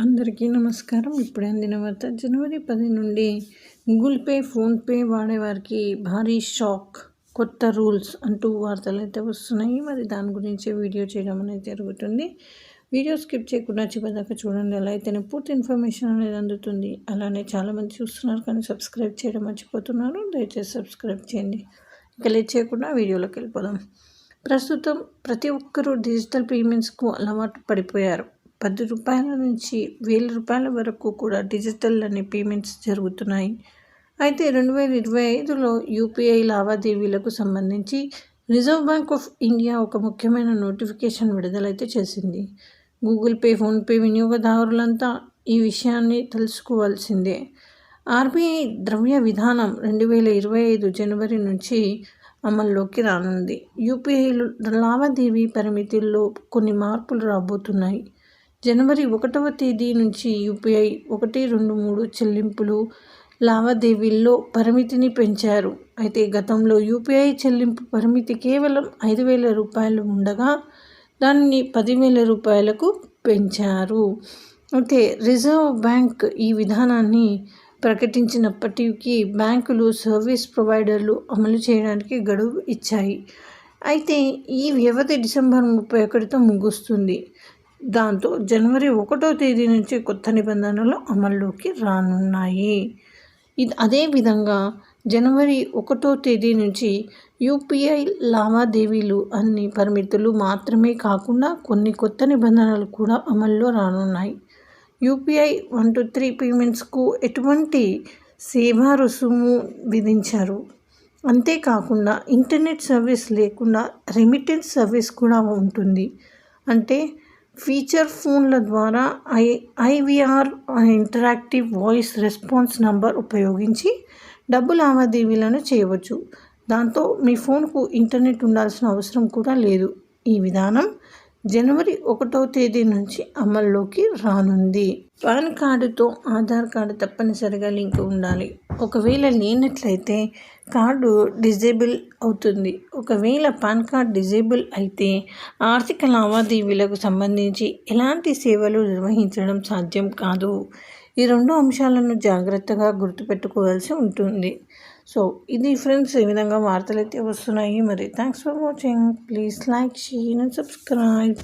అందరికీ నమస్కారం. ఇప్పుడే అందిన వార్త. జనవరి 10 నుండి గూగుల్ పే, ఫోన్పే వాడేవారికి భారీ షాక్, కొత్త రూల్స్ అంటూ వార్తలు అయితే వస్తున్నాయి. మరి దాని గురించి వీడియో చేయడం అనేది జరుగుతుంది. వీడియో స్కిప్ చేయకుండా చివరిదాకా చూడండి. అలా అయితేనే పూర్తి ఇన్ఫర్మేషన్ అనేది అందుతుంది. అలానే చాలామంది చూస్తున్నారు కానీ సబ్స్క్రైబ్ చేయడం మర్చిపోతున్నారు. దయచేసి సబ్స్క్రైబ్ చేయండి. ఇక లేట్ చేయకుండా వీడియోలోకి వెళ్ళిపోదాం. ప్రస్తుతం ప్రతి ఒక్కరూ డిజిటల్ పేమెంట్స్కు అలవాటు పడిపోయారు. 10 రూపాయల నుంచి 1000 రూపాయల వరకు కూడా డిజిటల్ అనే పేమెంట్స్ జరుగుతున్నాయి. అయితే 2025లో యూపీఐ లావాదేవీలకు సంబంధించి రిజర్వ్ బ్యాంక్ ఆఫ్ ఇండియా ఒక ముఖ్యమైన నోటిఫికేషన్ విడుదలైతే చేసింది. గూగుల్ పే, ఫోన్పే వినియోగదారులంతా ఈ విషయాన్ని తెలుసుకోవాల్సిందే. ఆర్బీఐ ద్రవ్య విధానం 2025 జనవరి నుంచి అమల్లోకి రానుంది. యూపీఐ లావాదేవీ పరిమితుల్లో కొన్ని మార్పులు రాబోతున్నాయి. జనవరి 1వ తేదీ నుంచి యూపీఐ 123 చెల్లింపులు లావాదేవీల్లో పరిమితిని పెంచారు. అయితే గతంలో యూపీఐ చెల్లింపు పరిమితి కేవలం 5,000 రూపాయలు ఉండగా దానిని 10,000 రూపాయలకు పెంచారు. అయితే రిజర్వ్ బ్యాంక్ ఈ విధానాన్ని ప్రకటించినప్పటికీ బ్యాంకులు, సర్వీస్ ప్రొవైడర్లు అమలు చేయడానికి గడువు ఇచ్చాయి. అయితే ఈ వ్యవధి డిసెంబర్ 31తో ముగుస్తుంది. దాంతో జనవరి 1వ తేదీ నుంచి కొత్త నిబంధనలు అమల్లోకి రానున్నాయి. అదేవిధంగా జనవరి 1వ తేదీ నుంచి యూపీఐ లావాదేవీలు అన్ని పరిమితులు మాత్రమే కాకుండా కొన్ని కొత్త నిబంధనలు కూడా అమల్లో రానున్నాయి. యూపీఐ 123 పేమెంట్స్కు ఎటువంటి సేవా రుసుము విధించారు. అంతేకాకుండా ఇంటర్నెట్ సర్వీస్ లేకుండా రెమిటెన్స్ సర్వీస్ కూడా ఉంటుంది. అంటే ఫీచర్ ఫోన్ల ద్వారా IVR interactive voice response number ఉపయోగించి డబ్బు లావాదేవీలను చేయవచ్చు. దాంతో మీ ఫోన్కు ఇంటర్నెట్ ఉండాల్సిన అవసరం కూడా లేదు. ఈ విధానం జనవరి 1వ తేదీ నుంచి అమల్లోకి రానుంది. పాన్ కార్డుతో ఆధార్ కార్డు తప్పనిసరిగా లింక్ ఉండాలి. ఒకవేళ లేనట్లయితే కార్డు డిజేబుల్ అవుతుంది. ఒకవేళ పాన్ కార్డ్ డిజేబుల్ అయితే ఆర్థిక లావాదేవీలకు సంబంధించి ఎలాంటి సేవలు నిర్వహించడం సాధ్యం కాదు. ఈ 2 అంశాలను జాగ్రత్తగా గుర్తుపెట్టుకోవాల్సి ఉంటుంది. సో ఇది ఫ్రెండ్స్, ఈ విధంగా వార్తలు అయితే వస్తున్నాయి. మరి thanks for watching. Please like, share and subscribe.